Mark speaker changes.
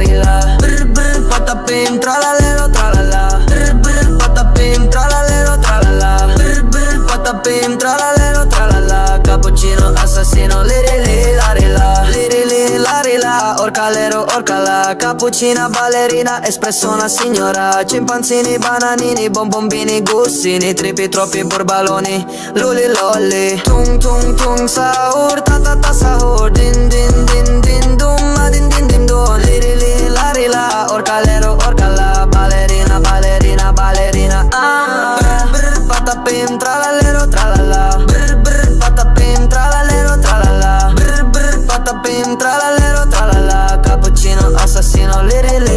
Speaker 1: la. Brr brr patapim tralalero tralala. Brr brr patapim tralalero tralala. Brr brr patapim tralalero tralala. Cappuccino assassino lirili larila. Lirili larila. Orcalero orcala. Cappuccina ballerina espresso una signora. Cimpanzini bananini bonbombini gustini. Tripi troppi borbaloni luli lolli. Tung tung tung sahur ta ta ta sahur. Din din din din dum ma din din din dum. Lirili larila. Orcalero orcala. Ballerina ballerina ballerina. Brr brr patapim tralalero tralala. Brr brr patapim tralalero tralala. Brr brr patapim tralalero tralala. Cappuccino assassino lirili